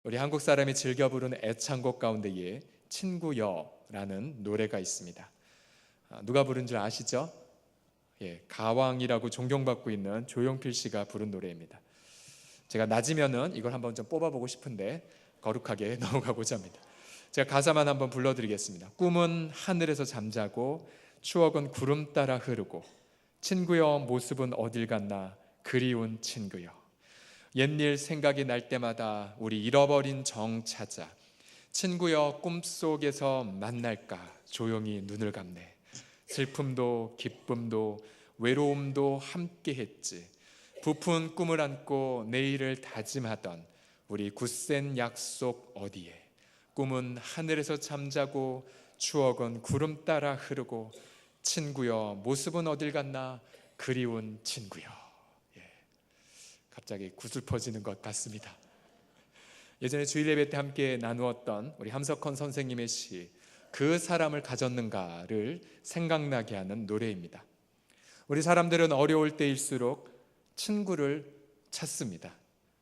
우리 한국 사람이 즐겨 부르는 애창곡 가운데에 친구여라는 노래가 있습니다. 누가 부른 줄 아시죠? 가왕이라고 존경받고 있는 조용필 씨가 부른 노래입니다. 제가 낮이면은 이걸 한번 좀 뽑아보고 싶은데 거룩하게 넘어가고자 합니다. 제가 가사만 한번 불러드리겠습니다. 꿈은 하늘에서 잠자고 추억은 구름 따라 흐르고 친구여 모습은 어딜 갔나 그리운 친구여. 옛일 생각이 날 때마다 우리 잃어버린 정 찾아 친구여 꿈속에서 만날까 조용히 눈을 감네. 슬픔도 기쁨도 외로움도 함께 했지. 부푼 꿈을 안고 내일을 다짐하던 우리 굳센 약속 어디에. 꿈은 하늘에서 잠자고 추억은 구름 따라 흐르고 친구여 모습은 어딜 갔나 그리운 친구여. 갑자기 구슬퍼지는 것 같습니다. 예전에 주일 예배 때 함께 나누었던 우리 함석헌 선생님의 시 그 사람을 가졌는가를 생각나게 하는 노래입니다. 우리 사람들은 어려울 때일수록 친구를 찾습니다.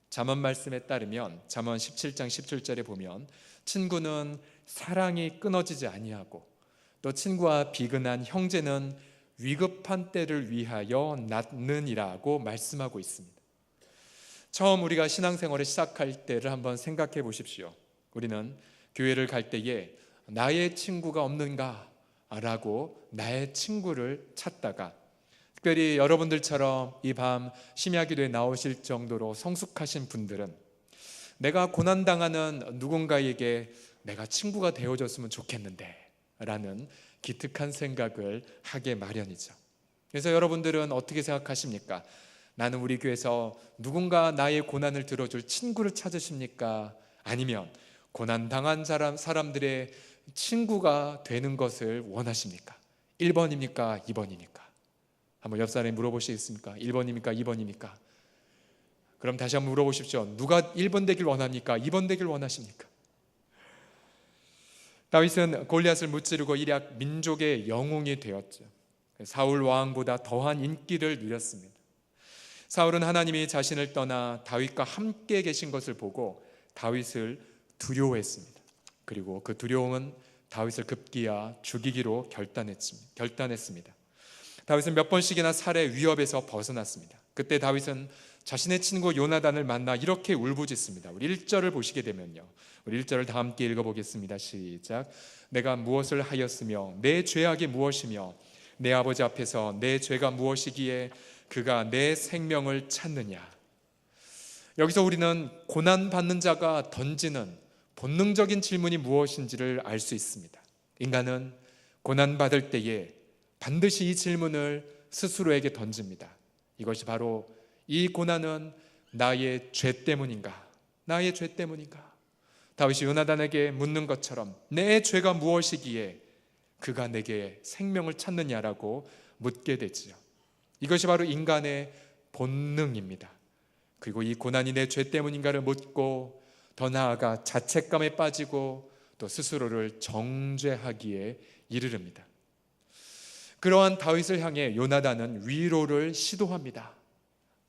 잠언 말씀에 따르면 잠언 17장 17절에 보면 친구는 사랑이 끊어지지 아니하고 또 친구와 비근한 형제는 위급한 때를 위하여 낳느니라고 말씀하고 있습니다. 처음 우리가 신앙생활을 시작할 때를 한번 생각해 보십시오. 우리는 교회를 갈 때에 나의 친구가 없는가 라고 나의 친구를 찾다가, 특별히 여러분들처럼 이 밤 심야기도에 나오실 정도로 성숙하신 분들은 내가 고난당하는 누군가에게 내가 친구가 되어줬으면 좋겠는데 라는 기특한 생각을 하게 마련이죠. 그래서 여러분들은 어떻게 생각하십니까? 나는 우리 교회에서 누군가 나의 고난을 들어줄 친구를 찾으십니까? 아니면 고난당한 사람들의 친구가 되는 것을 원하십니까? 1번입니까? 2번입니까? 한번 옆 사람이 물어보시겠습니까? 1번입니까? 2번입니까? 그럼 다시 한번 물어보십시오. 누가 1번 되길 원합니까? 2번 되길 원하십니까? 다윗은 골리앗을 무찌르고 일약 민족의 영웅이 되었죠. 사울 왕보다 더한 인기를 누렸습니다. 사울은 하나님이 자신을 떠나 다윗과 함께 계신 것을 보고 다윗을 두려워했습니다. 그리고 그 두려움은 다윗을 급기야 죽이기로 결단했습니다. 다윗은 몇 번씩이나 살해 위협에서 벗어났습니다. 그때 다윗은 자신의 친구 요나단을 만나 이렇게 울부짖습니다. 우리 1절을 보시게 되면요, 우리 1절을 다 함께 읽어보겠습니다. 시작. 내가 무엇을 하였으며 내 죄악이 무엇이며 내 아버지 앞에서 내 죄가 무엇이기에 그가 내 생명을 찾느냐. 여기서 우리는 고난받는 자가 던지는 본능적인 질문이 무엇인지를 알 수 있습니다. 인간은 고난받을 때에 반드시 이 질문을 스스로에게 던집니다. 이것이 바로 이 고난은 나의 죄 때문인가? 나의 죄 때문인가? 다윗이 요나단에게 묻는 것처럼 내 죄가 무엇이기에 그가 내게 생명을 찾느냐라고 묻게 되지요. 이것이 바로 인간의 본능입니다. 그리고 이 고난이 내 죄 때문인가를 묻고 더 나아가 자책감에 빠지고 또 스스로를 정죄하기에 이르릅니다. 그러한 다윗을 향해 요나단은 위로를 시도합니다.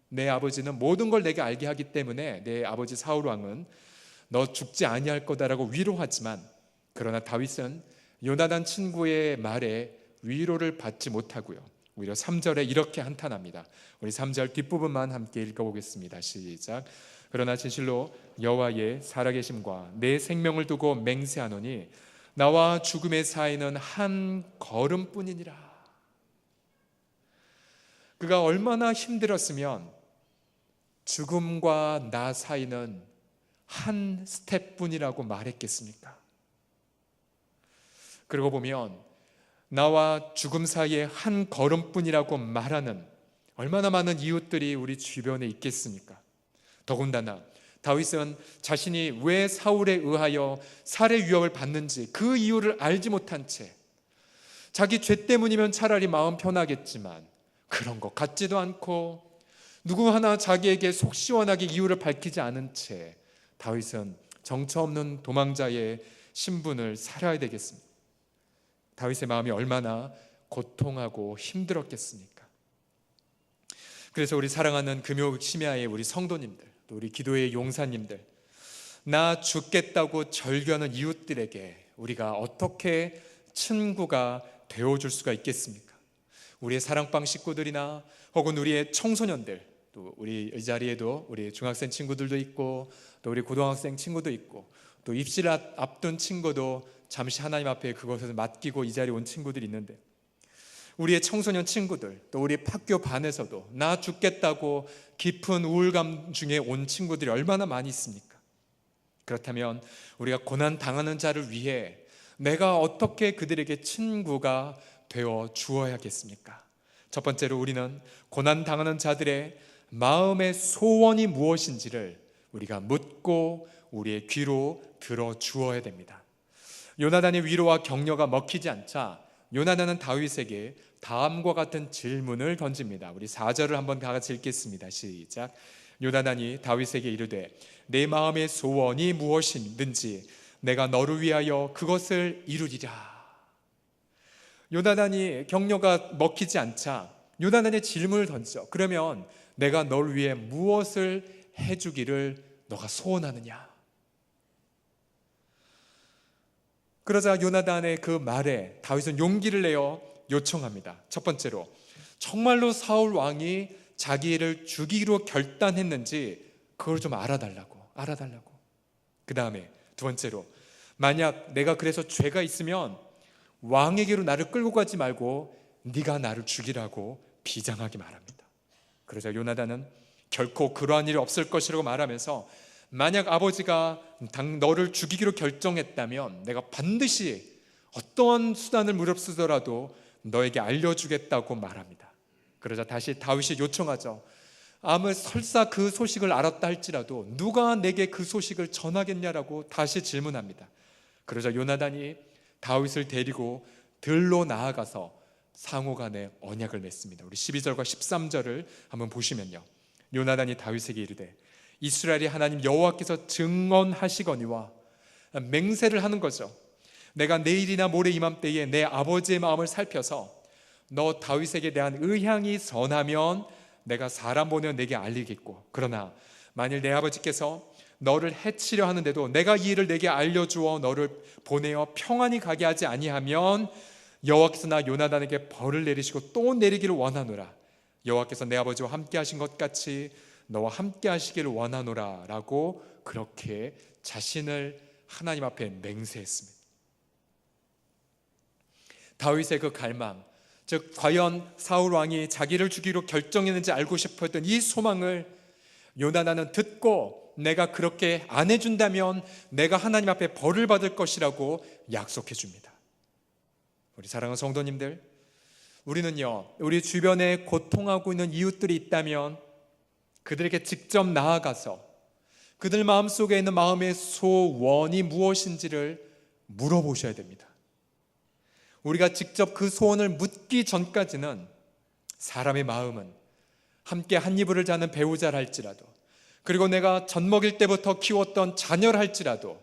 내 아버지는 모든 걸 내게 알게 하기 때문에 내 아버지 사울 왕은 너 죽지 아니할 거다라고 위로하지만, 그러나 다윗은 요나단 친구의 말에 위로를 받지 못하고요, 오히려 3절에 이렇게 한탄합니다. 우리 3절 뒷부분만 함께 읽어보겠습니다. 시작. 그러나 진실로 여호와의 살아계심과 내 생명을 두고 맹세하노니 나와 죽음의 사이는 한 걸음뿐이니라. 그가 얼마나 힘들었으면 죽음과 나 사이는 한 스텝뿐이라고 말했겠습니까? 그러고 보면 나와 죽음 사이에 한 걸음뿐이라고 말하는 얼마나 많은 이웃들이 우리 주변에 있겠습니까? 더군다나 다윗은 자신이 왜 사울에 의하여 살해 위협을 받는지 그 이유를 알지 못한 채, 자기 죄 때문이면 차라리 마음 편하겠지만 그런 것 같지도 않고 누구 하나 자기에게 속 시원하게 이유를 밝히지 않은 채 다윗은 정처 없는 도망자의 신분을 살아야 되겠습니다. 다윗의 마음이 얼마나 고통하고 힘들었겠습니까? 그래서 우리 사랑하는 금요 심야의 우리 성도님들, 또 우리 기도의 용사님들, 나 죽겠다고 절규하는 이웃들에게 우리가 어떻게 친구가 되어줄 수가 있겠습니까? 우리의 사랑방 식구들이나 혹은 우리의 청소년들, 또 우리 이 자리에도 우리 중학생 친구들도 있고 또 우리 고등학생 친구도 있고 또 입시를 앞둔 친구도 잠시 하나님 앞에 그것을 맡기고 이 자리에 온 친구들이 있는데, 우리의 청소년 친구들, 또 우리 학교 반에서도 나 죽겠다고 깊은 우울감 중에 온 친구들이 얼마나 많이 있습니까? 그렇다면 우리가 고난 당하는 자를 위해 내가 어떻게 그들에게 친구가 되어 주어야겠습니까? 첫 번째로 우리는 고난 당하는 자들의 마음의 소원이 무엇인지를 우리가 묻고 우리의 귀로 들어 주어야 됩니다. 요나단의 위로와 격려가 먹히지 않자 요나단은 다윗에게 다음과 같은 질문을 던집니다. 우리 4절을 한번 다 같이 읽겠습니다. 시작. 요나단이 다윗에게 이르되 내 마음의 소원이 무엇이든지 내가 너를 위하여 그것을 이루리라. 요나단이 격려가 먹히지 않자 요나단의 질문을 던져. 그러면 내가 너를 위해 무엇을 해주기를 너가 소원하느냐? 그러자 요나단의 그 말에 다윗은 용기를 내어 요청합니다. 첫 번째로, 정말로 사울 왕이 자기를 죽이기로 결단했는지 그걸 좀 알아달라고. 그 다음에 두 번째로, 만약 내가 그래서 죄가 있으면 왕에게로 나를 끌고 가지 말고 네가 나를 죽이라고 비장하게 말합니다. 그러자 요나단은 결코 그러한 일이 없을 것이라고 말하면서, 만약 아버지가 너를 죽이기로 결정했다면 내가 반드시 어떠한 수단을 무릅쓰더라도 너에게 알려주겠다고 말합니다. 그러자 다시 다윗이 요청하죠. 아무 설사 그 소식을 알았다 할지라도 누가 내게 그 소식을 전하겠냐라고 다시 질문합니다. 그러자 요나단이 다윗을 데리고 들로 나아가서 상호간에 언약을 맺습니다. 우리 12절과 13절을 한번 보시면요, 요나단이 다윗에게 이르되 이스라엘의 하나님 여호와께서 증언하시거니와, 맹세를 하는 거죠. 내가 내일이나 모레 이맘때에 내 아버지의 마음을 살펴서 너 다윗에게 대한 의향이 선하면 내가 사람 보내어 내게 알리겠고, 그러나 만일 내 아버지께서 너를 해치려 하는데도 내가 이 일을 내게 알려주어 너를 보내어 평안히 가게 하지 아니하면 여호와께서 나 요나단에게 벌을 내리시고 또 내리기를 원하노라. 여호와께서 내 아버지와 함께 하신 것 같이 너와 함께 하시기를 원하노라 라고 그렇게 자신을 하나님 앞에 맹세했습니다. 다윗의 그 갈망, 즉 과연 사울 왕이 자기를 죽이기로 결정했는지 알고 싶었던 이 소망을 요나단은 듣고, 내가 그렇게 안 해준다면 내가 하나님 앞에 벌을 받을 것이라고 약속해 줍니다. 우리 사랑하는 성도님들, 우리는요, 우리 주변에 고통하고 있는 이웃들이 있다면 그들에게 직접 나아가서 그들 마음속에 있는 마음의 소원이 무엇인지를 물어보셔야 됩니다. 우리가 직접 그 소원을 묻기 전까지는 사람의 마음은 함께 한 이불을 자는 배우자라 할지라도, 그리고 내가 젖 먹일 때부터 키웠던 자녀라 할지라도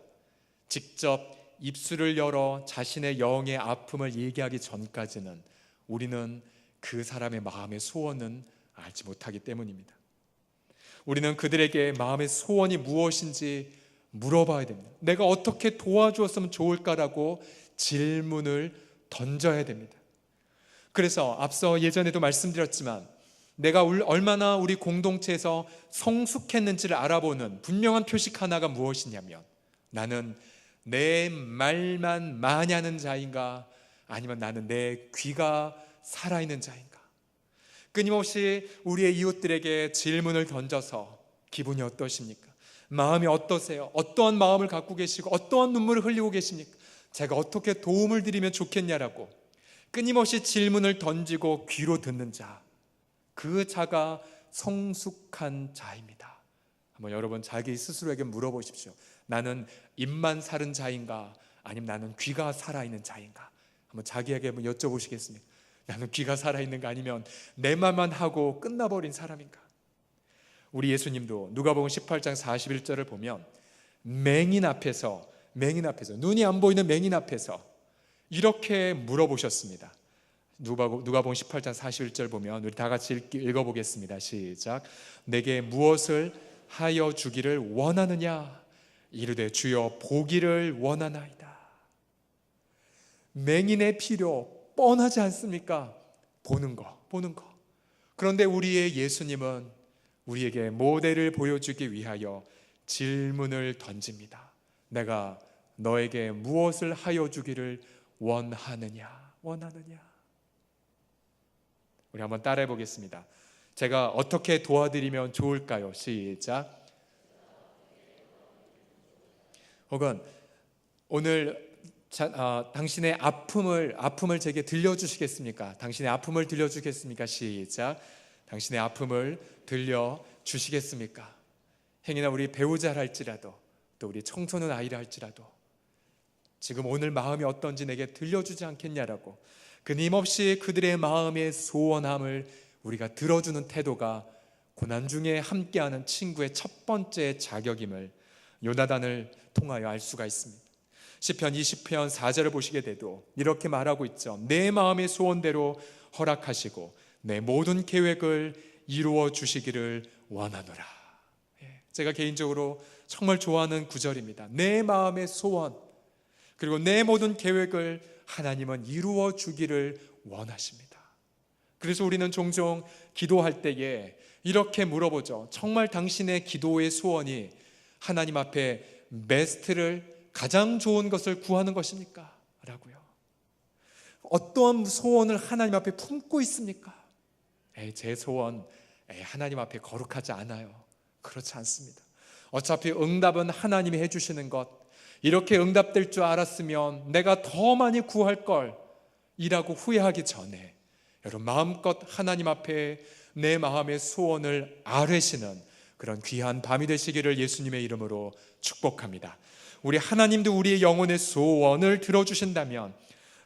직접 입술을 열어 자신의 영의 아픔을 얘기하기 전까지는 우리는 그 사람의 마음의 소원은 알지 못하기 때문입니다. 우리는 그들에게 마음의 소원이 무엇인지 물어봐야 됩니다. 내가 어떻게 도와주었으면 좋을까라고 질문을 던져야 됩니다. 그래서 앞서 예전에도 말씀드렸지만 내가 얼마나 우리 공동체에서 성숙했는지를 알아보는 분명한 표식 하나가 무엇이냐면, 나는 내 말만 많이 하는 자인가, 아니면 나는 내 귀가 살아있는 자인가. 끊임없이 우리의 이웃들에게 질문을 던져서 기분이 어떠십니까? 마음이 어떠세요? 어떠한 마음을 갖고 계시고 어떠한 눈물을 흘리고 계십니까? 제가 어떻게 도움을 드리면 좋겠냐라고 끊임없이 질문을 던지고 귀로 듣는 자, 그 자가 성숙한 자입니다. 한번 여러분 자기 스스로에게 물어보십시오. 나는 입만 사른 자인가, 아니면 나는 귀가 살아있는 자인가? 한번 자기에게 한번 여쭤보시겠습니까? 나는 귀가 살아있는가, 아니면 내 말만 하고 끝나버린 사람인가? 우리 예수님도 누가복음 18장 41절을 보면 맹인 앞에서 눈이 안 보이는 맹인 앞에서 이렇게 물어보셨습니다. 누가복음 18장 41절 보면 우리 다 같이 읽어보겠습니다. 시작. 내게 무엇을 하여 주기를 원하느냐? 이르되 주여 보기를 원하나이다. 맹인의 필요 뻔하지 않습니까? 보는 거. 그런데 우리의 예수님은 우리에게 모델을 보여주기 위하여 질문을 던집니다. 내가 너에게 무엇을 하여 주기를 원하느냐? 우리 한번 따라해 보겠습니다. 제가 어떻게 도와드리면 좋을까요? 시작. 혹은 오늘 당신의 아픔을 제게 들려주시겠습니까? 당신의 아픔을 들려주겠습니까? 시작. 당신의 아픔을 들려주시겠습니까? 행여나 우리 배우자라 할지라도, 또 우리 청소년 아이라 할지라도 지금 오늘 마음이 어떤지 내게 들려주지 않겠냐라고 끊임없이 그들의 마음의 소원함을 우리가 들어주는 태도가 고난 중에 함께하는 친구의 첫 번째 자격임을 요나단을 통하여 알 수가 있습니다. 시편 20편 4절을 보시게 돼도 이렇게 말하고 있죠. 내 마음의 소원대로 허락하시고 내 모든 계획을 이루어 주시기를 원하노라. 제가 개인적으로 정말 좋아하는 구절입니다. 내 마음의 소원 그리고 내 모든 계획을 하나님은 이루어 주기를 원하십니다. 그래서 우리는 종종 기도할 때에 이렇게 물어보죠. 정말 당신의 기도의 소원이 하나님 앞에 베스트를 가장 좋은 것을 구하는 것입니까? 라고요. 어떠한 소원을 하나님 앞에 품고 있습니까? 제 소원 하나님 앞에 거룩하지 않아요. 그렇지 않습니다. 어차피 응답은 하나님이 해주시는 것, 이렇게 응답될 줄 알았으면 내가 더 많이 구할 걸 이라고 후회하기 전에 여러분 마음껏 하나님 앞에 내 마음의 소원을 아뢰시는 그런 귀한 밤이 되시기를 예수님의 이름으로 축복합니다. 우리 하나님도 우리의 영혼의 소원을 들어주신다면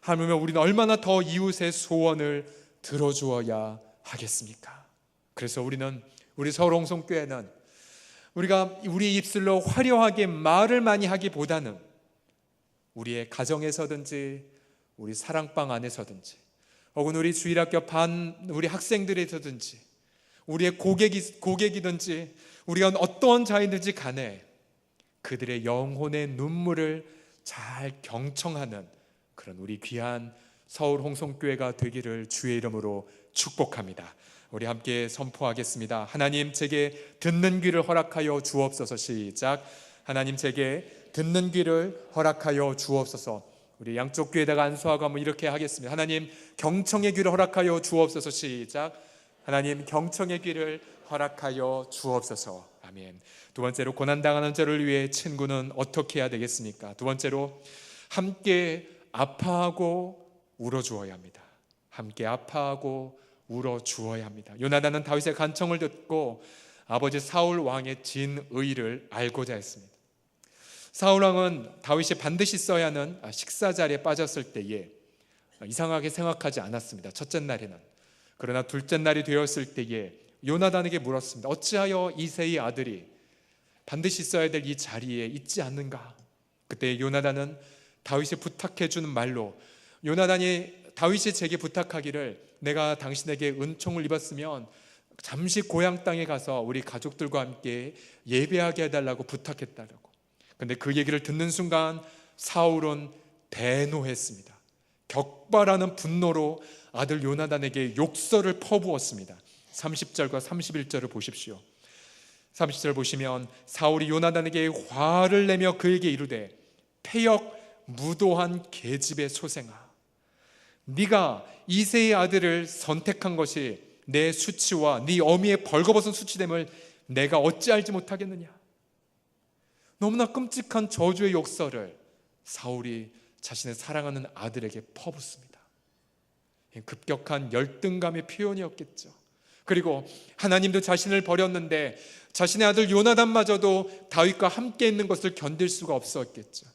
하물며 우리는 얼마나 더 이웃의 소원을 들어주어야 하겠습니까? 그래서 우리 서울홍성교회는 우리가 우리 입술로 화려하게 말을 많이 하기보다는 우리의 가정에서든지 우리 사랑방 안에서든지 혹은 우리 주일학교 우리 학생들에서든지 우리의 고객이든지 우리가 어떠한 자이든지 간에 그들의 영혼의 눈물을 잘 경청하는 그런 우리 귀한 서울 홍성교회가 되기를 주의 이름으로 축복합니다. 우리 함께 선포하겠습니다. 하나님 제게 듣는 귀를 허락하여 주옵소서. 시작. 하나님 제게 듣는 귀를 허락하여 주옵소서. 우리 양쪽 귀에다가 안수하고 한번 이렇게 하겠습니다. 하나님 경청의 귀를 허락하여 주옵소서. 시작. 하나님 경청의 귀를 허락하여 주옵소서. 아멘. 두 번째로 고난당하는 자를 위해 친구는 어떻게 해야 되겠습니까? 두 번째로 함께 아파하고 울어주어야 합니다. 함께 아파하고 울어주어야 합니다. 요나단은 다윗의 간청을 듣고 아버지 사울 왕의 진의를 알고자 했습니다. 사울 왕은 다윗이 반드시 써야 하는 식사 자리에 빠졌을 때에 이상하게 생각하지 않았습니다. 첫째 날에는. 그러나 둘째 날이 되었을 때에 요나단에게 물었습니다. 어찌하여 이새의 아들이 반드시 써야 될 이 자리에 있지 않는가? 그때 요나단은 다윗이 부탁해 주는 말로 다윗이 제게 부탁하기를 내가 당신에게 은총을 입었으면 잠시 고향 땅에 가서 우리 가족들과 함께 예배하게 해달라고 부탁했다라고. 근데 그 얘기를 듣는 순간 사울은 대노했습니다. 격발하는 분노로 아들 요나단에게 욕설을 퍼부었습니다. 30절과 31절을 보십시오. 30절 보시면 사울이 요나단에게 화를 내며 그에게 이르되 패역 무도한 계집의 소생아, 네가 이새의 아들을 선택한 것이 내 수치와 네 어미의 벌거벗은 수치됨을 내가 어찌 알지 못하겠느냐. 너무나 끔찍한 저주의 욕설을 사울이 자신의 사랑하는 아들에게 퍼붓습니다. 급격한 열등감의 표현이었겠죠. 그리고 하나님도 자신을 버렸는데 자신의 아들 요나단마저도 다윗과 함께 있는 것을 견딜 수가 없었겠죠.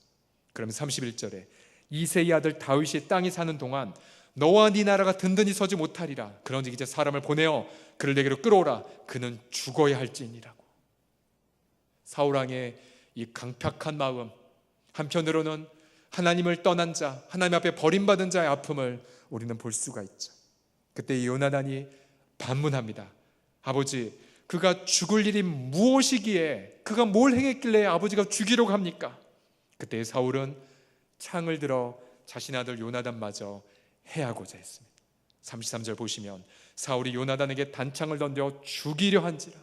그럼 31절에 이새의 아들 다윗이 땅에 사는 동안 너와 네 나라가 든든히 서지 못하리라. 그런즉 이제 사람을 보내어 그를 내게로 끌어오라. 그는 죽어야 할지니라고. 사울왕의 이 강팍한 마음, 한편으로는 하나님을 떠난 자, 하나님 앞에 버림받은 자의 아픔을 우리는 볼 수가 있죠. 그때 요나단이 반문합니다. 아버지, 그가 죽을 일이 무엇이기에, 그가 뭘 행했길래 아버지가 죽이려고 합니까? 그때 사울은 창을 들어 자신의 아들 요나단마저 해하고자 했습니다. 33절 보시면 사울이 요나단에게 단창을 던져 죽이려 한지라.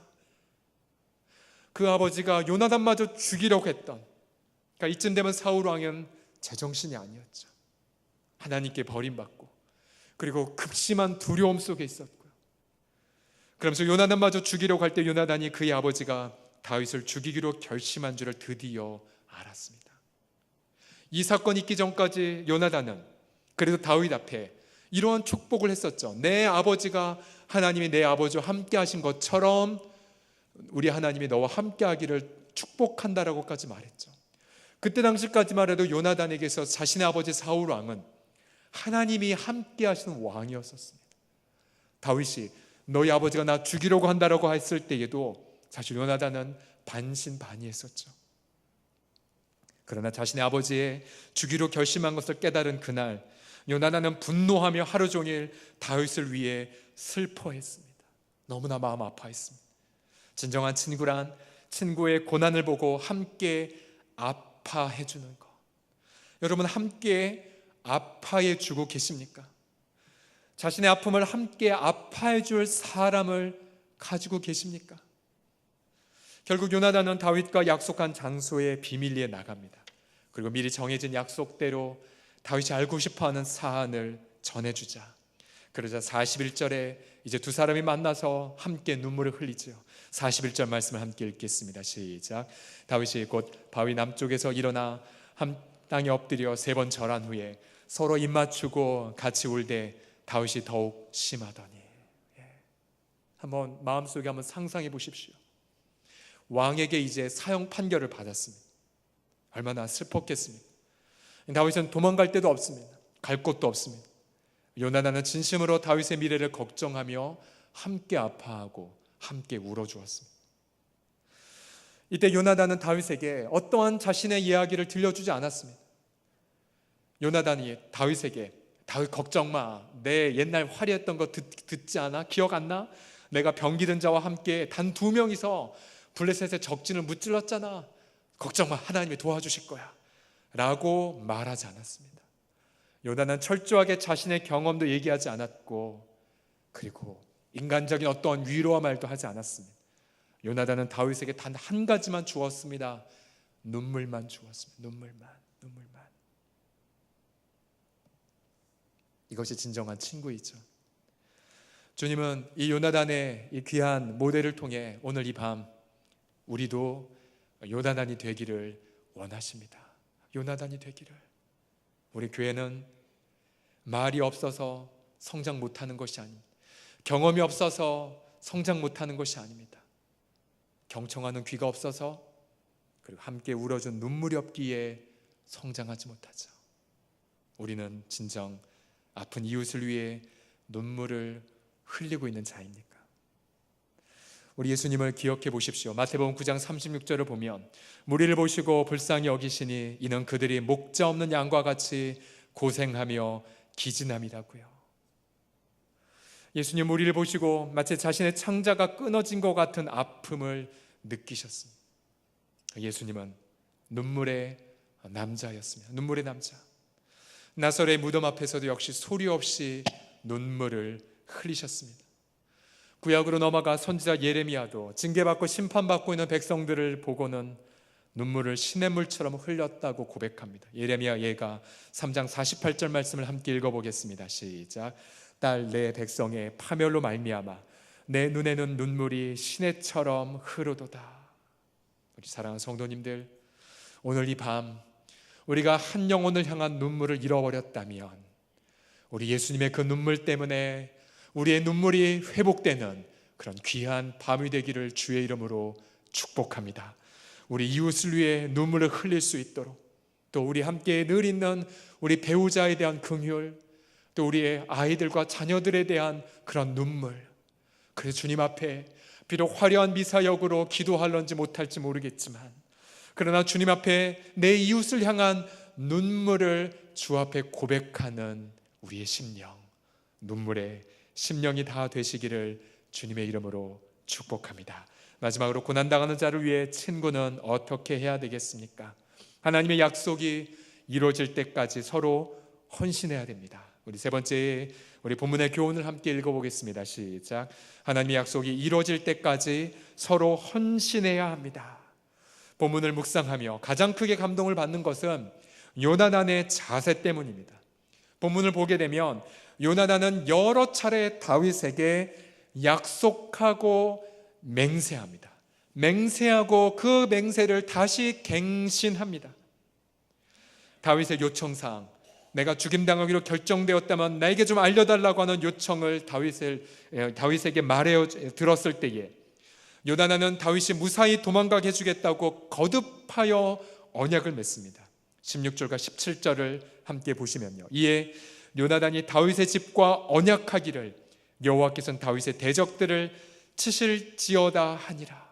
그 아버지가 요나단마저 죽이려고 했던, 그러니까 이쯤 되면 사울 왕은 제정신이 아니었죠. 하나님께 버림받고 그리고 극심한 두려움 속에 있었고요. 그러면서 요나단마저 죽이려고 할 때 요나단이 그의 아버지가 다윗을 죽이기로 결심한 줄을 드디어 알았습니다. 이 사건이 있기 전까지 요나단은 그래도 다윗 앞에 이러한 축복을 했었죠. 내 아버지가, 하나님이 내 아버지와 함께 하신 것처럼 우리 하나님이 너와 함께 하기를 축복한다라고까지 말했죠. 그때 당시까지만 해도 요나단에게서 자신의 아버지 사울 왕은 하나님이 함께 하시는 왕이었었습니다. 다윗이 너희 아버지가 나 죽이려고 한다라고 했을 때에도 사실 요나단은 반신반의했었죠. 그러나 자신의 아버지의 죽이로 결심한 것을 깨달은 그날, 요나단은 분노하며 하루 종일 다윗을 위해 슬퍼했습니다. 너무나 마음 아파했습니다. 진정한 친구란 친구의 고난을 보고 함께 아파해 주는 것. 여러분, 함께 아파해 주고 계십니까? 자신의 아픔을 함께 아파해 줄 사람을 가지고 계십니까? 결국 요나단은 다윗과 약속한 장소에 비밀리에 나갑니다. 그리고 미리 정해진 약속대로 다윗이 알고 싶어하는 사안을 전해주자. 그러자 41절에 이제 두 사람이 만나서 함께 눈물을 흘리죠. 41절 말씀을 함께 읽겠습니다. 시작. 다윗이 곧 바위 남쪽에서 일어나 한 땅에 엎드려 세 번 절한 후에 서로 입맞추고 같이 울되 다윗이 더욱 심하더니. 한번 마음속에 한번 상상해 보십시오. 왕에게 이제 사형 판결을 받았습니다. 얼마나 슬펐겠습니까? 다윗은 도망갈 데도 없습니다. 갈 곳도 없습니다. 요나단은 진심으로 다윗의 미래를 걱정하며 함께 아파하고 함께 울어주었습니다. 이때 요나단은 다윗에게 어떠한 자신의 이야기를 들려주지 않았습니다. 요나단이 다윗에게 다윗 걱정 마, 내 옛날 화려했던 거 듣지 않아? 기억 안 나? 내가 병기든 자와 함께 단 2명이서 블레셋의 적진을 무찔렀잖아. 걱정 마, 하나님이 도와주실 거야 라고 말하지 않았습니다. 요나단은 철저하게 자신의 경험도 얘기하지 않았고, 그리고 인간적인 어떠한 위로와 말도 하지 않았습니다. 요나단은 다윗에게 단 한 가지만 주었습니다. 눈물만 주었습니다. 눈물만. 이것이 진정한 친구이죠. 주님은 이 요나단의 이 귀한 모델을 통해 오늘 이 밤 우리도 요나단이 되기를 원하십니다. 요나단이 되기를. 우리 교회는 말이 없어서 성장 못하는 것이 아닙니다. 경험이 없어서 성장 못하는 것이 아닙니다. 경청하는 귀가 없어서, 그리고 함께 울어준 눈물이 없기에 성장하지 못하죠. 우리는 진정 아픈 이웃을 위해 눈물을 흘리고 있는 자입니까? 우리 예수님을 기억해 보십시오. 마태복음 9장 36절을 보면 무리를 보시고 불쌍히 여기시니 이는 그들이 목자 없는 양과 같이 고생하며 기진함이라고요. 예수님 무리를 보시고 마치 자신의 창자가 끊어진 것 같은 아픔을 느끼셨습니다. 예수님은 눈물의 남자였습니다. 눈물의 남자. 나사렛의 무덤 앞에서도 역시 소리 없이 눈물을 흘리셨습니다. 구약으로 넘어가 선지자 예레미야도 징계받고 심판받고 있는 백성들을 보고는 눈물을 시냇물처럼 흘렸다고 고백합니다. 예레미야 예가 3장 48절 말씀을 함께 읽어보겠습니다. 시작. 딸 내 백성의 파멸로 말미암아 내 눈에는 눈물이 시냇처럼 흐르도다. 우리 사랑하는 성도님들, 오늘 이 밤 우리가 한 영혼을 향한 눈물을 잃어버렸다면 우리 예수님의 그 눈물 때문에 우리의 눈물이 회복되는 그런 귀한 밤이 되기를 주의 이름으로 축복합니다. 우리 이웃을 위해 눈물을 흘릴 수 있도록, 또 우리 함께 늘 있는 우리 배우자에 대한 긍휼, 또 우리의 아이들과 자녀들에 대한 그런 눈물, 그래서 주님 앞에 비록 화려한 미사역으로 기도할런지 못할지 모르겠지만, 그러나 주님 앞에 내 이웃을 향한 눈물을 주 앞에 고백하는 우리의 심령, 눈물의 심령이 다 되시기를 주님의 이름으로 축복합니다. 마지막으로 고난당하는 자를 위해 친구는 어떻게 해야 되겠습니까? 하나님의 약속이 이루어질 때까지 서로 헌신해야 됩니다. 우리 세 번째 우리 본문의 교훈을 함께 읽어보겠습니다. 시작. 하나님의 약속이 이루어질 때까지 서로 헌신해야 합니다. 본문을 묵상하며 가장 크게 감동을 받는 것은 요나단의 자세 때문입니다. 본문을 보게 되면 요나단은 여러 차례 다윗에게 약속하고 맹세합니다. 맹세하고 그 맹세를 다시 갱신합니다. 다윗의 요청사항, 내가 죽임당하기로 결정되었다면 나에게 좀 알려달라고 하는 요청을 다윗에게 말해 들었을 때에 요나단은 다윗이 무사히 도망가게 해주겠다고 거듭하여 언약을 맺습니다. 16절과 17절을 함께 보시면요, 이에 요나단이 다윗의 집과 언약하기를 여호와께서는 다윗의 대적들을 치실지어다 하니라.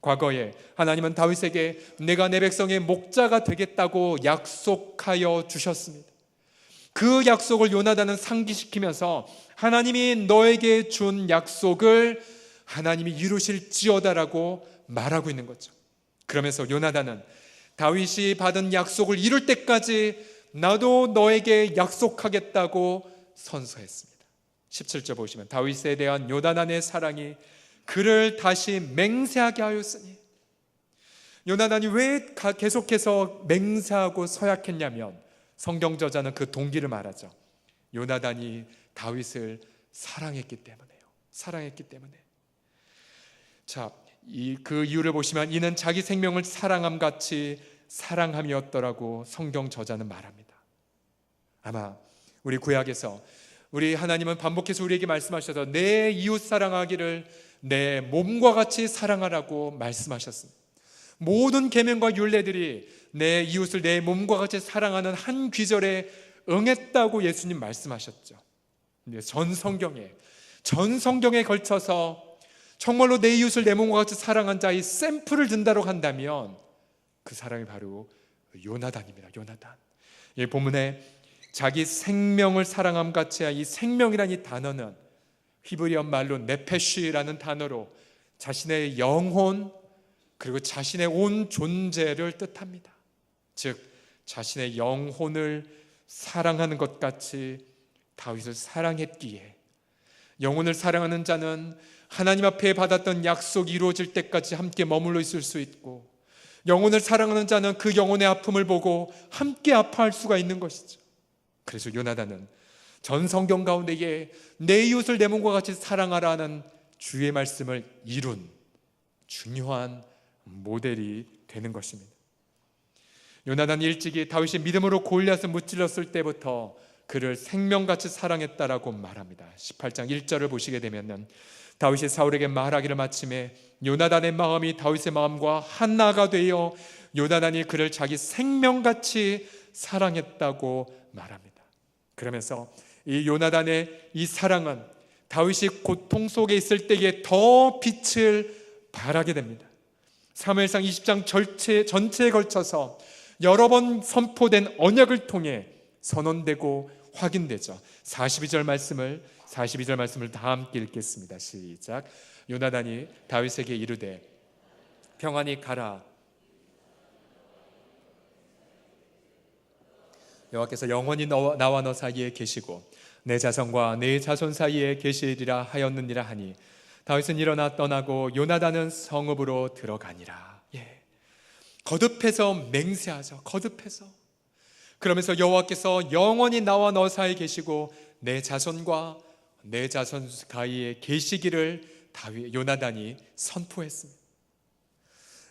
과거에 하나님은 다윗에게 내가 내 백성의 목자가 되겠다고 약속하여 주셨습니다. 그 약속을 요나단은 상기시키면서 하나님이 너에게 준 약속을 하나님이 이루실지어다라고 말하고 있는 거죠. 그러면서 요나단은 다윗이 받은 약속을 이룰 때까지 나도 너에게 약속하겠다고 선서했습니다. 17절 보시면 다윗에 대한 요나단의 사랑이 그를 다시 맹세하게 하였으니, 요나단이 왜 계속해서 맹세하고 서약했냐면 성경 저자는 그 동기를 말하죠. 요나단이 다윗을 사랑했기 때문에요. 사랑했기 때문에. 자, 그 이유를 보시면 이는 자기 생명을 사랑함 같이 사랑함이었더라고 성경 저자는 말합니다. 아마 우리 구약에서 우리 하나님은 반복해서 우리에게 말씀하셔서 내 이웃 사랑하기를 내 몸과 같이 사랑하라고 말씀하셨습니다. 모든 계명과 율례들이 내 이웃을 내 몸과 같이 사랑하는 한 귀절에 응했다고 예수님 말씀하셨죠. 전 성경에 걸쳐서 정말로 내 이웃을 내 몸과 같이 사랑한 자의 샘플을 든다고 한다면 그 사람이 바로 요나단입니다. 요나단. 이 본문에 자기 생명을 사랑함 같이 이 생명이라는 이 단어는 히브리어 말로 네페쉬라는 단어로 자신의 영혼 그리고 자신의 온 존재를 뜻합니다. 즉 자신의 영혼을 사랑하는 것 같이 다윗을 사랑했기에 영혼을 사랑하는 자는 하나님 앞에 받았던 약속이 이루어질 때까지 함께 머물러 있을 수 있고, 영혼을 사랑하는 자는 그 영혼의 아픔을 보고 함께 아파할 수가 있는 것이죠. 그래서 요나단은 전 성경 가운데에 내 이웃을 내 몸과 같이 사랑하라는 주의 말씀을 이룬 중요한 모델이 되는 것입니다. 요나단이 일찍이 다윗이 믿음으로 골리앗을 무찔렀을 때부터 그를 생명같이 사랑했다라고 말합니다. 18장 1절을 보시게 되면 다윗이 사울에게 말하기를 마침에 요나단의 마음이 다윗의 마음과 하나가 되어 요나단이 그를 자기 생명같이 사랑했다고 말합니다. 그러면서 이 요나단의 이 사랑은 다윗이 고통 속에 있을 때에 더 빛을 발하게 됩니다. 사무엘상 20장 전체에 걸쳐서 여러 번 선포된 언약을 통해 선언되고 확인되죠. 42절 말씀을 다 함께 읽겠습니다. 시작. 요나단이 다윗에게 이르되 평안히 가라. 여호와께서 영원히 나와 너 사이에 계시고 내 자손과 내 자손 사이에 계시리라 하였느니라 하니 다윗은 일어나 떠나고 요나단은 성읍으로 들어가니라. 거듭해서 맹세하죠. 거듭해서. 그러면서 여호와께서 영원히 나와 너 사이에 계시고 내 자손과 내 자손 사이에 계시기를 요나단이 선포했습니다.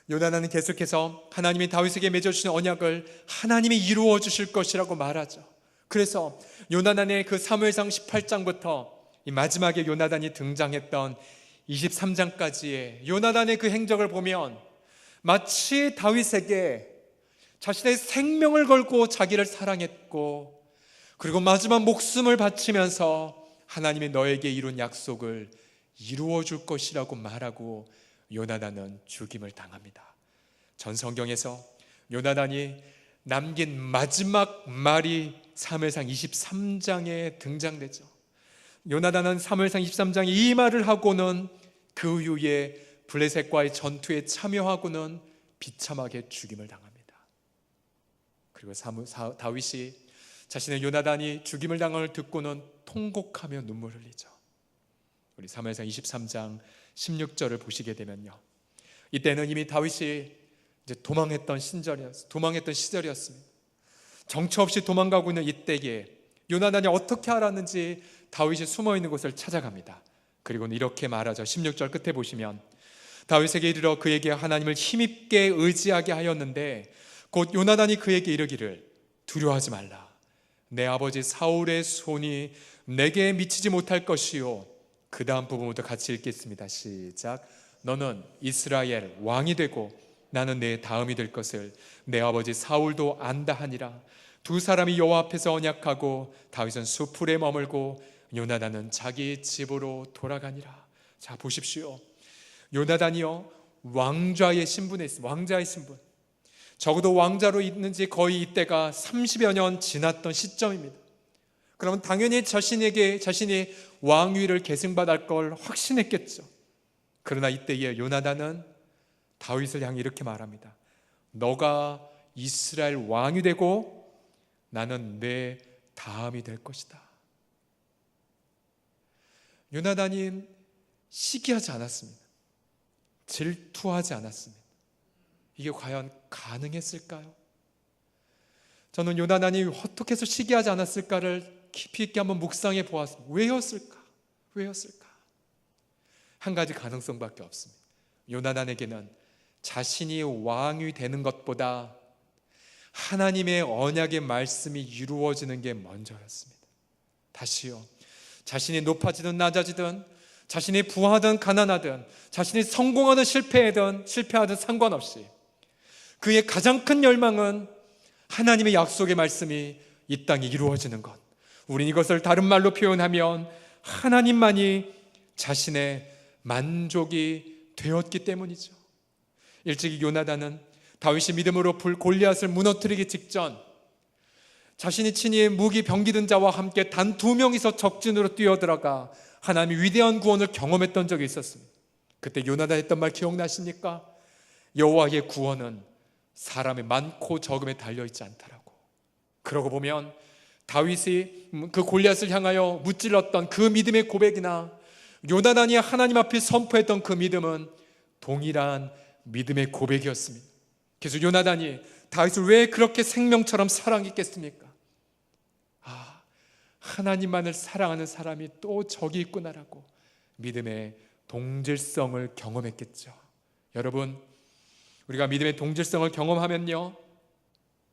요나단은 계속해서 하나님이 다윗에게 맺어주신 언약을 하나님이 이루어 주실 것이라고 말하죠. 그래서 요나단의 그 사무엘상 18장부터 이 마지막에 요나단이 등장했던 23장까지의 요나단의 그 행적을 보면 마치 다윗에게 자신의 생명을 걸고 자기를 사랑했고, 그리고 마지막 목숨을 바치면서 하나님이 너에게 이룬 약속을 이루어 줄 것이라고 말하고 요나단은 죽임을 당합니다. 전 성경에서 요나단이 남긴 마지막 말이 사무엘상 23장에 등장되죠. 요나단은 사무엘상 23장에 이 말을 하고는 그 이후에 블레셋과의 전투에 참여하고는 비참하게 죽임을 당합니다. 그리고 다윗이 자신의 요나단이 죽임을 당함을 듣고는 통곡하며 눈물 흘리죠. 우리 사무엘상 23장 16절을 보시게 되면요, 이때는 이미 다윗이 이제 도망했던 시절이었습니다. 정처 없이 도망가고 있는 이때에 요나단이 어떻게 알았는지 다윗이 숨어있는 곳을 찾아갑니다. 그리고는 이렇게 말하죠. 16절 끝에 보시면 다윗에게 이르러 그에게 하나님을 힘있게 의지하게 하였는데 곧 요나단이 그에게 이르기를 두려워하지 말라. 내 아버지 사울의 손이 내게 미치지 못할 것이요. 그 다음 부분부터 같이 읽겠습니다. 시작. 너는 이스라엘 왕이 되고 나는 내 다음이 될 것을 내 아버지 사울도 안다 하니라. 두 사람이 여호와 앞에서 언약하고 다윗은 수풀에 머물고 요나단은 자기 집으로 돌아가니라. 자, 보십시오. 요나단이요, 왕좌의 신분에 있습니다. 왕자의 신분. 적어도 왕자로 있는지 거의 이때가 30여 년 지났던 시점입니다. 그러면 당연히 자신이 왕위를 계승받을 걸 확신했겠죠. 그러나 이때에 요나단은 다윗을 향해 이렇게 말합니다. 너가 이스라엘 왕이 되고 나는 내 다음이 될 것이다. 요나단이 시기하지 않았습니다. 질투하지 않았습니다. 이게 과연 가능했을까요? 저는 요나단이 어떻게 해서 시기하지 않았을까를 깊이 있게 한번 묵상해 보았습니다. 왜였을까? 한 가지 가능성밖에 없습니다. 요나단에게는 자신이 왕이 되는 것보다 하나님의 언약의 말씀이 이루어지는 게 먼저였습니다. 다시요, 자신이 높아지든 낮아지든, 자신이 부하든 가난하든, 자신이 성공하든 실패하든 상관없이 그의 가장 큰 열망은 하나님의 약속의 말씀이 이 땅에 이루어지는 것. 우린 이것을 다른 말로 표현하면 하나님만이 자신의 만족이 되었기 때문이죠. 일찍이 요나단은 다윗이 믿음으로 골리앗을 무너뜨리기 직전 자신이 친히 무기 병기 든 자와 함께 단 2명이서 적진으로 뛰어들어가 하나님의 위대한 구원을 경험했던 적이 있었습니다. 그때 요나단 했던 말 기억나십니까? 여호와의 구원은 사람의 많고 적음에 달려있지 않다라고. 그러고 보면 다윗이 그 골리앗을 향하여 무찔렀던 그 믿음의 고백이나 요나단이 하나님 앞에 선포했던 그 믿음은 동일한 믿음의 고백이었습니다. 그래서 요나단이 다윗을 왜 그렇게 생명처럼 사랑했겠습니까? 하나님만을 사랑하는 사람이 또 저기 있구나라고 믿음의 동질성을 경험했겠죠. 여러분, 우리가 믿음의 동질성을 경험하면요,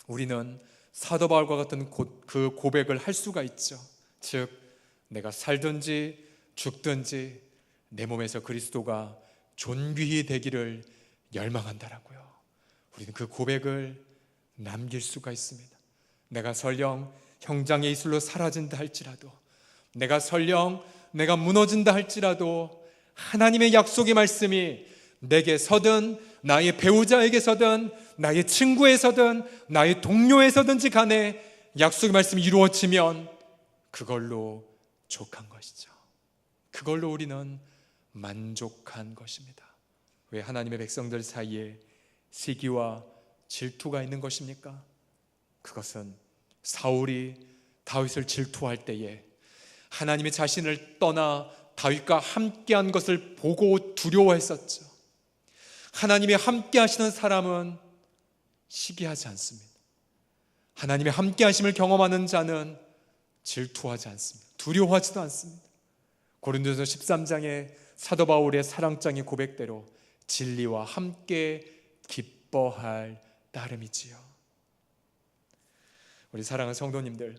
우리는 사도 바울과 같은 그 고백을 할 수가 있죠. 즉, 내가 살든지 죽든지 내 몸에서 그리스도가 존귀히 되기를 열망한다라고요. 우리는 그 고백을 남길 수가 있습니다. 내가 설령 형장의 이슬로 사라진다 할지라도, 내가 무너진다 할지라도 하나님의 약속의 말씀이 내게서든 나의 배우자에게서든 나의 친구에서든 나의 동료에서든지 간에 약속의 말씀이 이루어지면 그걸로 족한 것이죠. 그걸로 우리는 만족한 것입니다. 왜 하나님의 백성들 사이에 시기와 질투가 있는 것입니까? 그것은 사울이 다윗을 질투할 때에 하나님이 자신을 떠나 다윗과 함께한 것을 보고 두려워했었죠. 하나님이 함께 하시는 사람은 시기하지 않습니다. 하나님의 함께 하심을 경험하는 자는 질투하지 않습니다. 두려워하지도 않습니다. 고린도서 13장의 사도 바울의 사랑장의 고백대로 진리와 함께 기뻐할 따름이지요. 우리 사랑하는 성도님들,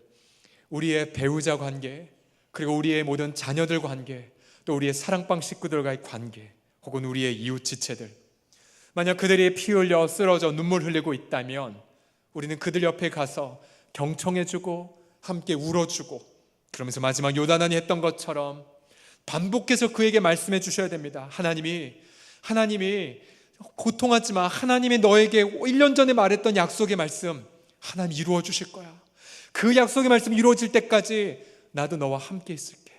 우리의 배우자 관계, 그리고 우리의 모든 자녀들 관계, 또 우리의 사랑방 식구들과의 관계, 혹은 우리의 이웃 지체들, 만약 그들이 피 흘려 쓰러져 눈물 흘리고 있다면 우리는 그들 옆에 가서 경청해주고 함께 울어주고, 그러면서 마지막 요나단이 했던 것처럼 반복해서 그에게 말씀해 주셔야 됩니다. 하나님이 고통하지 마. 하나님이 너에게 1년 전에 말했던 약속의 말씀 하나님 이루어 주실 거야. 그 약속의 말씀이 이루어질 때까지 나도 너와 함께 있을게.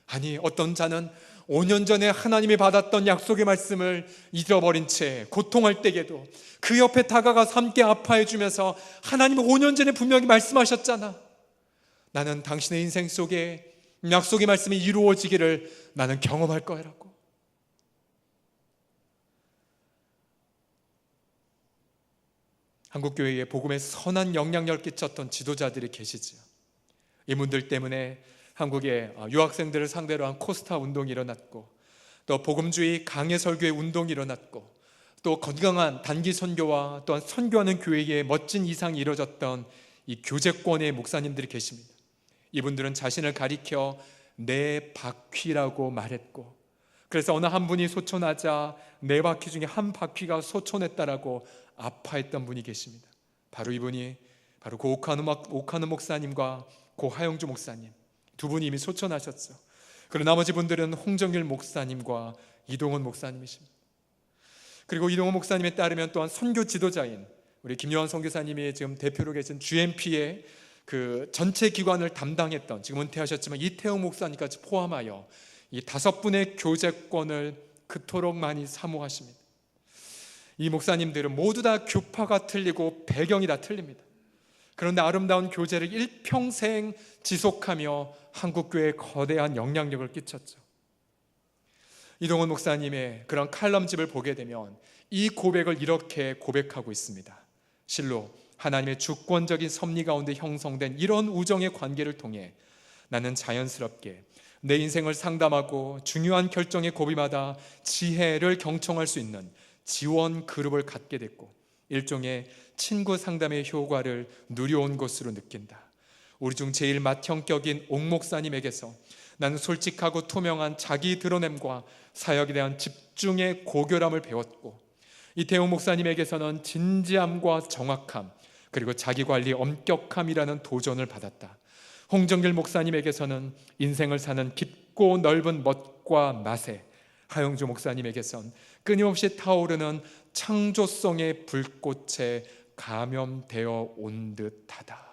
아니, 어떤 자는 5년 전에 하나님이 받았던 약속의 말씀을 잊어버린 채 고통할 때에도 그 옆에 다가가서 함께 아파해 주면서 하나님은 5년 전에 분명히 말씀하셨잖아. 나는 당신의 인생 속에 약속의 말씀이 이루어지기를 나는 경험할 거라고. 한국교회에 복음에 선한 영향력을 끼쳤던 지도자들이 계시지요. 이분들 때문에 한국에 유학생들을 상대로 한 코스타 운동이 일어났고, 또 복음주의 강해 설교의 운동이 일어났고, 또 건강한 단기 선교와 또한 선교하는 교회의 멋진 이상이 이루어졌던 이 교제권의 목사님들이 계십니다. 이분들은 자신을 가리켜 네 바퀴라고 말했고, 그래서 어느 한 분이 소천하자 네 바퀴 중에 한 바퀴가 소천했다라고 아파했던 분이 계십니다. 바로 이분이 바로 고 오카노 목사님과 고 하영주 목사님 두 분이 이미 소천하셨죠. 그리고 나머지 분들은 홍정길 목사님과 이동원 목사님이십니다. 그리고 이동원 목사님에 따르면 또한 선교 지도자인 우리 김요한 선교사님이 지금 대표로 계신 GMP의 그 전체 기관을 담당했던, 지금 은퇴하셨지만 이태용 목사님까지 포함하여 이 5분의 교제권을 그토록 많이 사모하십니다. 이 목사님들은 모두 다 교파가 틀리고 배경이 다 틀립니다. 그런데 아름다운 교제를 일평생 지속하며 한국교회에 거대한 영향력을 끼쳤죠. 이동원 목사님의 그런 칼럼집을 보게 되면 이 고백을 이렇게 고백하고 있습니다. 실로 하나님의 주권적인 섭리 가운데 형성된 이런 우정의 관계를 통해 나는 자연스럽게 내 인생을 상담하고 중요한 결정의 고비마다 지혜를 경청할 수 있는 지원 그룹을 갖게 됐고, 일종의 친구 상담의 효과를 누려온 것으로 느낀다. 우리 중 제일 맏형격인 옥 목사님에게서 나는 솔직하고 투명한 자기 드러냄과 사역에 대한 집중의 고결함을 배웠고, 이태용 목사님에게서는 진지함과 정확함, 그리고 자기관리 엄격함이라는 도전을 받았다. 홍정길 목사님에게서는 인생을 사는 깊고 넓은 멋과 맛에, 하영주 목사님에게선 끊임없이 타오르는 창조성의 불꽃에 감염되어 온 듯하다.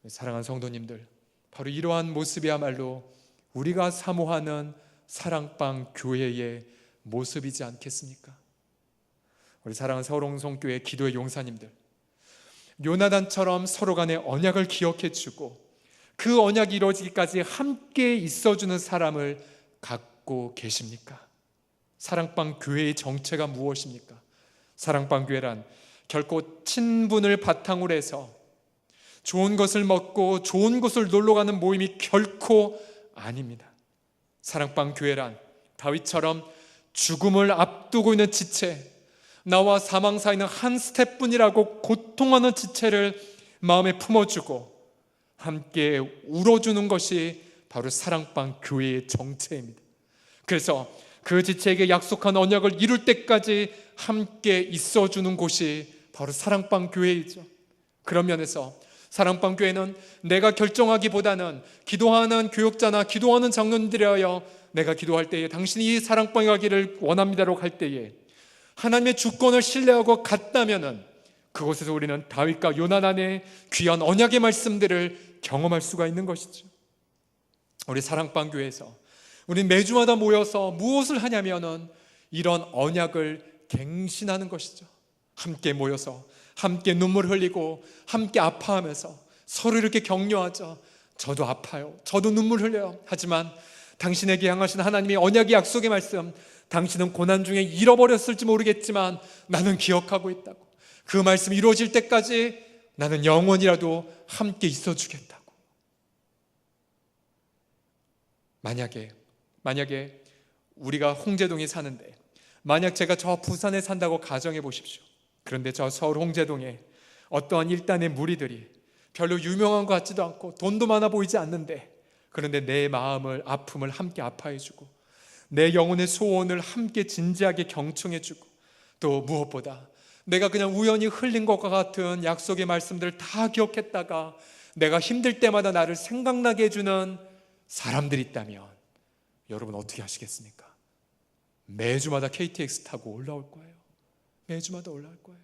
사랑하는 성도님들, 바로 이러한 모습이야말로 우리가 사모하는 사랑방 교회의 모습이지 않겠습니까? 우리 사랑하는 서울홍성교회 기도의 용사님들, 요나단처럼 서로 간의 언약을 기억해 주고 그 언약이 이루어지기까지 함께 있어주는 사람을 갖고 계십니까? 사랑방 교회의 정체가 무엇입니까? 사랑방 교회란 결코 친분을 바탕으로 해서 좋은 것을 먹고 좋은 곳을 놀러가는 모임이 결코 아닙니다. 사랑방 교회란 다윗처럼 죽음을 앞두고 있는 지체, 나와 사망 사이는 한 스텝뿐이라고 고통하는 지체를 마음에 품어주고 함께 울어주는 것이 바로 사랑방 교회의 정체입니다. 그래서 그 지체에게 약속한 언약을 이룰 때까지 함께 있어주는 곳이 바로 사랑방 교회이죠. 그런 면에서 사랑방 교회는 내가 결정하기보다는 기도하는 교역자나 기도하는 장로님들에 하여 내가 기도할 때에 당신이 이 사랑방에 가기를 원합니다라고 할 때에 하나님의 주권을 신뢰하고 갔다면은 그곳에서 우리는 다윗과 요나단의 귀한 언약의 말씀들을 경험할 수가 있는 것이죠. 우리 사랑방 교회에서 우리 매주마다 모여서 무엇을 하냐면은 이런 언약을 갱신하는 것이죠. 함께 모여서 함께 눈물 흘리고 함께 아파하면서 서로 이렇게 격려하죠. 저도 아파요, 저도 눈물 흘려요. 하지만 당신에게 향하신 하나님의 언약의 약속의 말씀, 당신은 고난 중에 잃어버렸을지 모르겠지만 나는 기억하고 있다고. 그 말씀이 이루어질 때까지 나는 영원이라도 함께 있어주겠다고. 만약에 우리가 홍제동에 사는데, 만약 제가 저 부산에 산다고 가정해 보십시오. 그런데 저 서울 홍제동에 어떠한 일단의 무리들이 별로 유명한 것 같지도 않고 돈도 많아 보이지 않는데, 그런데 내 마음을, 아픔을 함께 아파해주고 내 영혼의 소원을 함께 진지하게 경청해주고, 또 무엇보다 내가 그냥 우연히 흘린 것과 같은 약속의 말씀들을 다 기억했다가 내가 힘들 때마다 나를 생각나게 해주는 사람들이 있다면 여러분 어떻게 하시겠습니까? 매주마다 KTX 타고 올라올 거예요. 매주마다 올라올 거예요.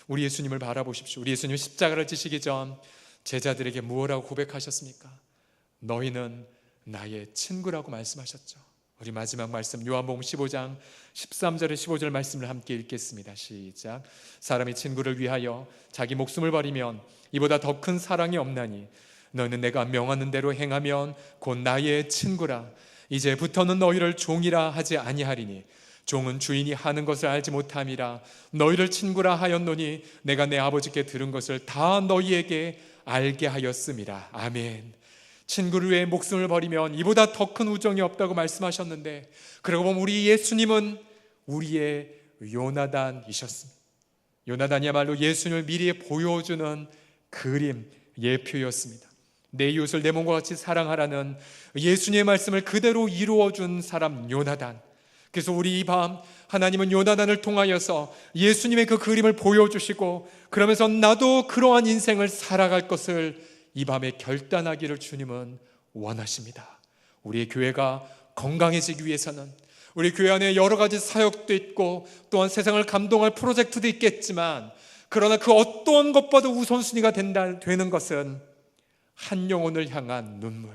우리 예수님을 바라보십시오. 우리 예수님 십자가를 지시기 전 제자들에게 무엇라고 고백하셨습니까? 너희는 나의 친구라고 말씀하셨죠. 우리 마지막 말씀 요한복음 15장 13절에 15절 말씀을 함께 읽겠습니다. 시작. 사람이 친구를 위하여 자기 목숨을 버리면 이보다 더 큰 사랑이 없나니 너는 내가 명하는 대로 행하면 곧 나의 친구라. 이제부터는 너희를 종이라 하지 아니하리니 종은 주인이 하는 것을 알지 못함이라. 너희를 친구라 하였노니 내가 내 아버지께 들은 것을 다 너희에게 알게 하였음이라. 아멘. 친구를 위해 목숨을 버리면 이보다 더 큰 우정이 없다고 말씀하셨는데, 그러고 보면 우리 예수님은 우리의 요나단이셨습니다. 요나단이야말로 예수님을 미리 보여주는 그림, 예표였습니다. 내 이웃을 내 몸과 같이 사랑하라는 예수님의 말씀을 그대로 이루어준 사람 요나단. 그래서 우리 이 밤 하나님은 요나단을 통하여서 예수님의 그 그림을 보여주시고, 그러면서 나도 그러한 인생을 살아갈 것을 이 밤에 결단하기를 주님은 원하십니다. 우리의 교회가 건강해지기 위해서는 우리 교회 안에 여러 가지 사역도 있고 또한 세상을 감동할 프로젝트도 있겠지만, 그러나 그 어떠한 것보다 우선순위가 되는 것은 한 영혼을 향한 눈물,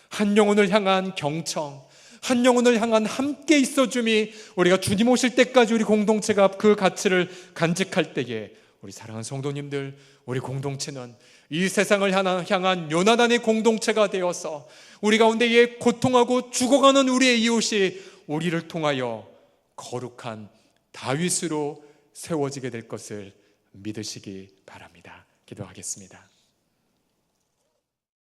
한 영혼을 향한 경청, 한 영혼을 향한 함께 있어줌이, 우리가 주님 오실 때까지 우리 공동체가 그 가치를 간직할 때에 우리 사랑하는 성도님들, 우리 공동체는 이 세상을 향한 요나단의 공동체가 되어서 우리 가운데에 고통하고 죽어가는 우리의 이웃이 우리를 통하여 거룩한 다윗으로 세워지게 될 것을 믿으시기 바랍니다. 기도하겠습니다.